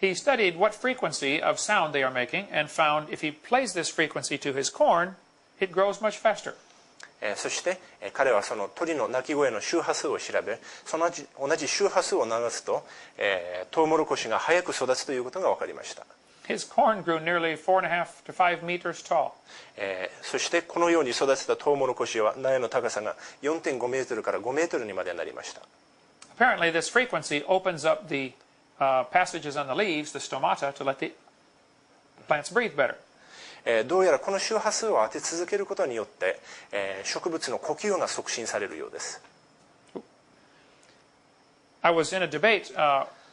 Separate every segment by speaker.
Speaker 1: He studied what frequency of sound they are making and found if he plays this frequency to his corn, it grows much faster.
Speaker 2: そして彼はその鳥の鳴き声の周波数を調べ、その同じ周波数を流すとトウモロコシが早く育つということが分かりました。
Speaker 1: His corn grew nearly 4.5 to 5 meters tall.
Speaker 2: そしてこのように育てたトウモロコシは苗の高さが 4.5 メートルから5メートルにまでなりました。
Speaker 1: Apparently this frequency opens up the passages on the leaves, the stomata, to let the plants breathe better.
Speaker 2: どうやらこの周波数を当て続けることによって、植物の呼吸が促進されるようです。
Speaker 1: I was in a debate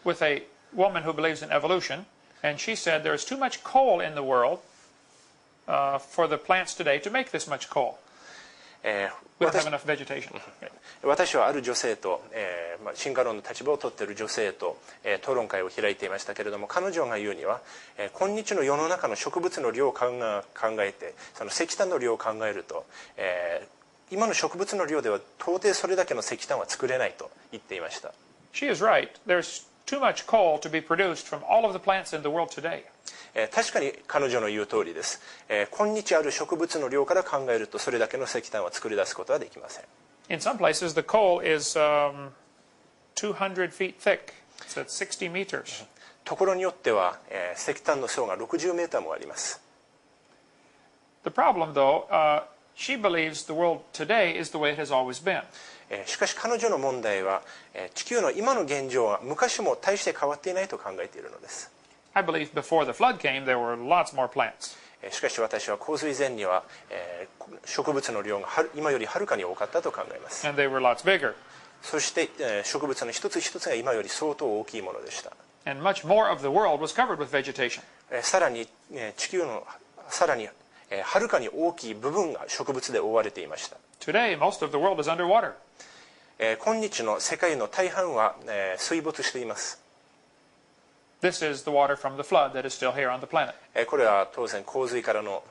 Speaker 1: with a woman who believes in evolution, and she said there is too much coal in the world for the plants today to make this much coal. We don't have enough vegetation.
Speaker 2: 私はある女性と、進化論の立場を取っている女性と、討論会を開いていましたけれども、彼女が言うには、今日の世の中の植物の量を考えて、その石炭の量を考えると、今の植物の量では到底それだけの石炭は作れないと言っていました。
Speaker 1: She is right. There's too much coal to be produced from all of the plants in the world today.
Speaker 2: 確かに彼女の言う通りです。今日ある植物の量から考えるとそれだけの石炭は作り出すことはできません。
Speaker 1: In some places, the coal is 200 feet thick. So it's 60 meters.
Speaker 2: ところによっては、石炭の層が60メーターもあります。
Speaker 1: The problem, though, she believes the world today is the way it has always been.
Speaker 2: しかし彼女の問題は、地球の今の現状は昔も大して変わっていないと考えているのです。
Speaker 1: I believe before the flood came, there were lots more plants.
Speaker 2: しかし私は洪水前には、植物の量が今よりはるかに多かったと考えます。
Speaker 1: And they were lots bigger.
Speaker 2: そして、植物の一つ一つが今より相当大きいものでした。
Speaker 1: And much more of the world was covered with vegetation.
Speaker 2: さらに、地球のさらに、はるかに大きい部分が植物で覆われていました。
Speaker 1: Today, most of the world is underwater.
Speaker 2: 今日の世界の大半は、水没しています。
Speaker 1: This is the water from the flood that is still here on the planet.
Speaker 2: これは当然洪水からの、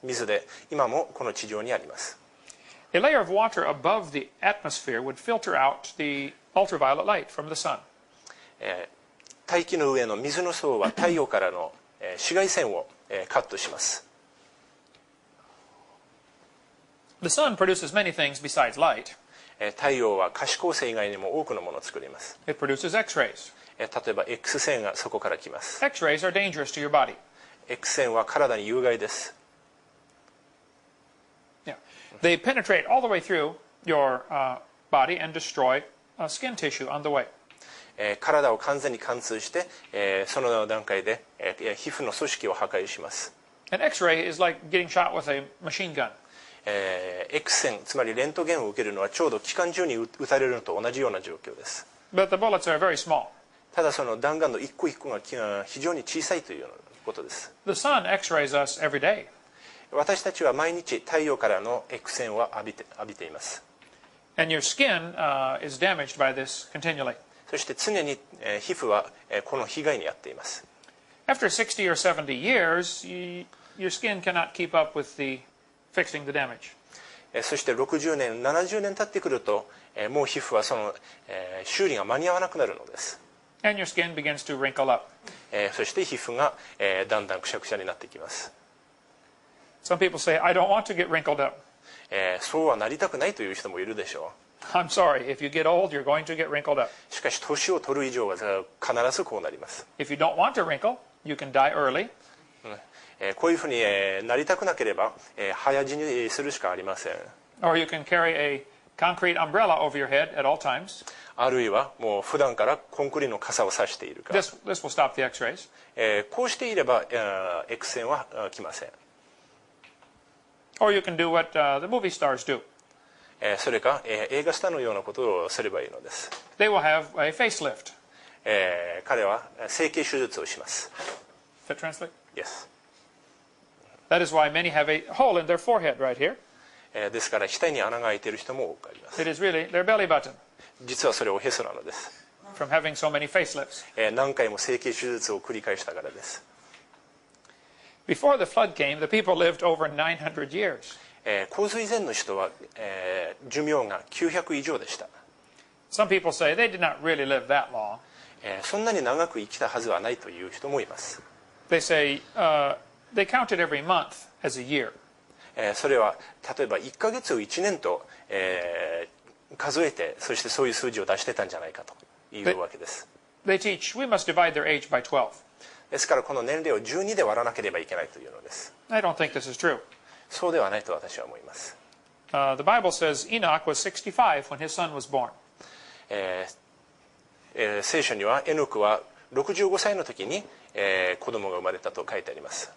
Speaker 2: 水で今もこの地上にあります。
Speaker 1: A layer of water above the atmosphere would filter out the ultraviolet light from the sun.
Speaker 2: 大気の上の水の層は太陽からの紫外線をカットします。
Speaker 1: The sun produces many things besides light.
Speaker 2: 太陽は可視光線以外にも多くのものを作ります。
Speaker 1: It produces X-rays.
Speaker 2: 例えば X 線がそこから来ます。
Speaker 1: X-rays are dangerous to your body.
Speaker 2: X 線は体に有害です。
Speaker 1: Yeah. They penetrate all the way through your body and destroy skin tissue on the way.
Speaker 2: 体を完全に貫通して、その段階で、皮膚の組織を破壊します。
Speaker 1: An X-ray is like getting shot with a machine gun.
Speaker 2: X 線、つまりレントゲンを受けるのはちょうど機関銃に撃たれるのと同じような状況です。
Speaker 1: But the bullets are very small.
Speaker 2: ただその弾丸の一個一個が非常に小さいということです。
Speaker 1: The sun X-rays us every day.
Speaker 2: 私たちは毎日太陽からの X 線を浴びています。
Speaker 1: And your skin is damaged by this continually.
Speaker 2: そして常に皮膚はこの被害に遭っています。
Speaker 1: After 60 or 70 years, your skin cannot keep up with fixing the damage.
Speaker 2: そして60年、70年経ってくると、もう皮膚はその修理が間に合わなくなるのです。
Speaker 1: And your skin begins to wrinkle up.
Speaker 2: そして皮膚がだんだんくしゃくしゃになってきます。
Speaker 1: Some people say, I don't want to get wrinkled up.
Speaker 2: そうはなりたくないという人もいるでしょう。
Speaker 1: I'm sorry, if you get old, you're going to get wrinkled up.
Speaker 2: しかし年を取る以上は必ずこうなります。
Speaker 1: If you don't want to wrinkle, you can die early.
Speaker 2: こういうふうになりたくなければ早死にするしかありません。
Speaker 1: Or you can carry a concrete umbrella over your head at all times.
Speaker 2: あるいはもう普段からコンクリの傘を差しているか。
Speaker 1: This will stop the X-rays.
Speaker 2: こうしていれば X 線は来ません。
Speaker 1: Or you can do what the movie stars do.
Speaker 2: それか映画スターのようなことをすればいいのです。
Speaker 1: They will have a facelift.
Speaker 2: 彼は整形手術をします。
Speaker 1: Does that translate?
Speaker 2: Yes.
Speaker 1: That is why many have a hole in their forehead right here.
Speaker 2: ですから額に穴が開いている人も多くあります。
Speaker 1: It is really their belly button.
Speaker 2: 実はそれおへそなのです。
Speaker 1: From having so many facelifts.
Speaker 2: 何回も整形手術を繰り返したからです。
Speaker 1: Before the flood came, the people lived over 900 years.
Speaker 2: 洪水前の人は、寿命が900以上でした。
Speaker 1: Some people say they did not really live that long.
Speaker 2: そんなに長く生きたはずはないという人もいます。
Speaker 1: They say they count it every month as a year.
Speaker 2: それは例えば1ヶ月を1年と、数えて、そしてそういう数字を出してたんじゃないかというわけです。
Speaker 1: They teach we must divide their age by 12.
Speaker 2: ですからこの年齢を12で割らなければいけないというのです。
Speaker 1: I don't think this is true.
Speaker 2: そうではないと私は思います。
Speaker 1: The Bible says Enoch was 65 when his son was born.
Speaker 2: 聖書にはエノクは65歳の時に、子供が生まれたと書いてあります。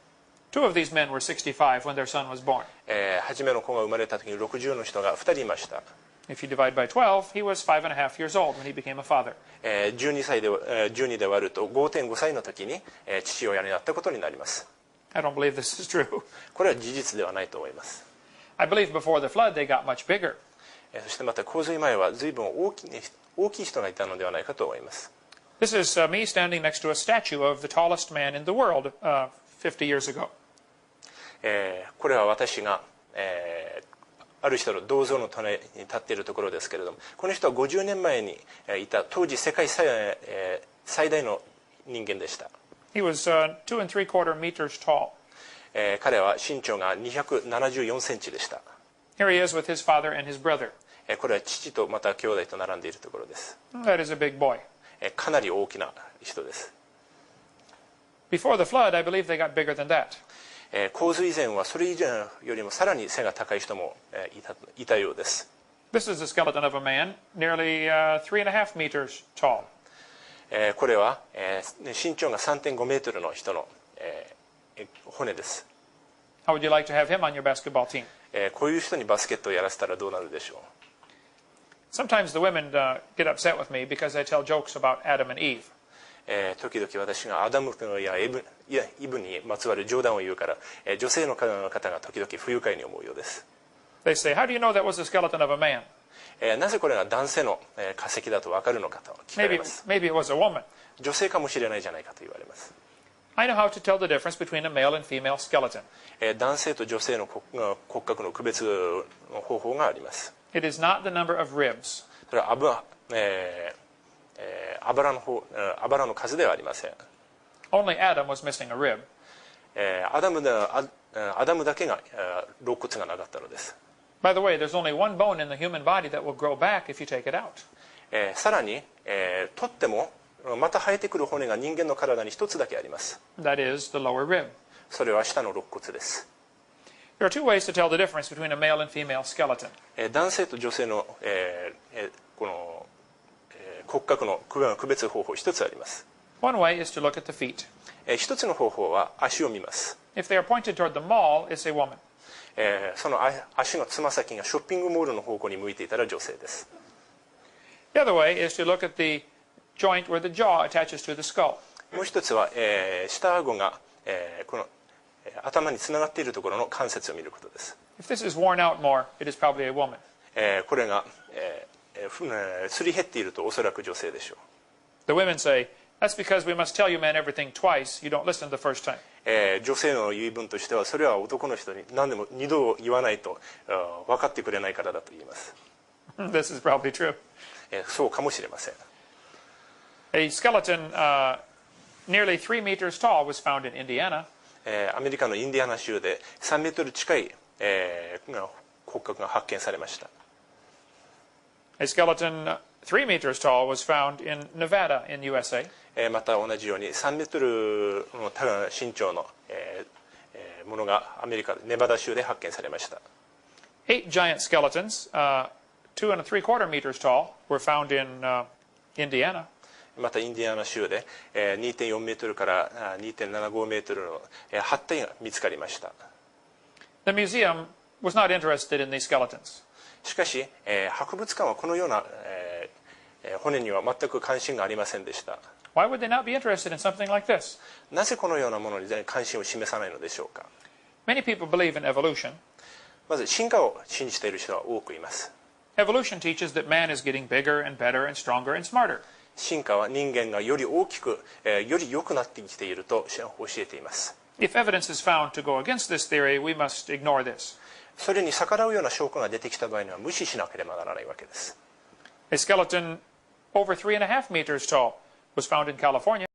Speaker 1: Two of these men were 65 when their son was born.
Speaker 2: 初めの子が生まれた時に60の人が2人いました。
Speaker 1: If you divide by 12, he was 5.5 years old when he became a father.
Speaker 2: 12で割ると 5.5 歳の時に、父親になったことになります。
Speaker 1: I don't believe this is true.
Speaker 2: これは事実ではないと思います。
Speaker 1: I believe before the flood they got much bigger.
Speaker 2: そしてまた洪水前は随分大きい人がいたのではないかと思います。
Speaker 1: This is me standing next to a statue of the tallest man in the world 50 years ago.
Speaker 2: これは私が、ある人の銅像の隣に立っているところですけれども、この人は50年前にいた当時世界最大の人間でした。
Speaker 1: He was 2 3/4 meters tall.
Speaker 2: 彼は身長が274センチでした。
Speaker 1: Here he is with his father and his brother.
Speaker 2: これは父とまた兄弟と並んでいるところです。
Speaker 1: That is a big boy.
Speaker 2: かなり大きな人です。
Speaker 1: Before the flood, I believe they got bigger than that.
Speaker 2: 洪水以前はそれ以上よりもさらに背が高い人もいたようです。
Speaker 1: This is the skeleton of a man nearly 3.5 meters tall.
Speaker 2: これは身長が 3.5 メートルの人の骨です。
Speaker 1: How would you like to have him on your basketball team?
Speaker 2: こういう人にバスケットをやらせたらどうなるでしょう。
Speaker 1: Sometimes the women get upset with me because I tell jokes about Adam and Eve.
Speaker 2: 時々私がアダムやイブにまつわる冗談を言うから、女性の方が時々不愉快に思うようです。
Speaker 1: They say, "How do you know that was the skeleton of a man?"
Speaker 2: なぜこれが男性の化石だと分かるのかと聞かれます。
Speaker 1: Maybe it was a woman.
Speaker 2: 女性かもしれないじゃないかと言われます。
Speaker 1: I know how to tell the difference between a male and female skeleton.
Speaker 2: 男性と女性の骨格の区別の方法があります。
Speaker 1: It is not the number of ribs.
Speaker 2: それは油の数ではありません。
Speaker 1: Only Adam was missing a rib.
Speaker 2: アダムだけが肋骨がなかったのです。
Speaker 1: By the way, there's only one bone in the human body that will grow back if you take it out.
Speaker 2: さらに、取ってもまた生えてくる骨が人間の体に一つだけあります。
Speaker 1: That is the lower rib.
Speaker 2: それは下の肋骨です。
Speaker 1: There are two ways to tell the difference between a male and female skeleton.
Speaker 2: 男性と女性の、この、骨格の区別方法一つあります。
Speaker 1: One way is to look at the feet.
Speaker 2: 一つの方法は足を見ます。
Speaker 1: If they are pointed toward the mall, it's a woman.
Speaker 2: その足のつま先がショッピングモールの方向に向いていたら女性です。
Speaker 1: The other way is to look at the joint where the jaw attaches to the skull.
Speaker 2: もう一つは、下顎が、この頭につながっているところの関節を見ることです。
Speaker 1: If this is worn out more, it is probably a woman.
Speaker 2: これが、すり減っているとおそらく女性でしょう。
Speaker 1: The women say, "That's because we must tell you men everything twice. You don't listen the first time."
Speaker 2: 女性の言い分としてはそれは男の人に何でも二度言わないと分かってくれないからだと言います。
Speaker 1: This is probably true.
Speaker 2: そうかもしれません。
Speaker 1: A skeleton nearly 3 meters tall was found in Indiana.
Speaker 2: アメリカのインディアナ州で3メートル近い、骨格が発見されました。
Speaker 1: A skeleton 3 meters tall was found in Nevada in USA.
Speaker 2: また同じように3メートルの身長のものがアメリカネバダ州で発見されました。
Speaker 1: 8 giant skeletons, 2 3/4 meters tall, were found in Indiana.
Speaker 2: またインディアナ州で 2.4 メートルから 2.75 メートルの8体が見つかりました。
Speaker 1: The museum was not interested in these skeletons.
Speaker 2: しかし、博物館はこのような、骨には全く関心がありませんでした。
Speaker 1: Why would they not be interested in something like this?
Speaker 2: なぜこのようなものに関心を示さないのでしょうか。
Speaker 1: Many people believe in evolution.
Speaker 2: まず進化を信じている人は多くいます。
Speaker 1: Evolution teaches that man is getting bigger and better and stronger and smarter.
Speaker 2: 進化は人間がより大きく、より良くなってきていると教えています。
Speaker 1: If evidence is found to go against this theory, we must ignore this.
Speaker 2: それに逆らうような証拠が出てきた場合には無視しなければならないわけです。
Speaker 1: A skeleton over 3.5 meters tall was found in California.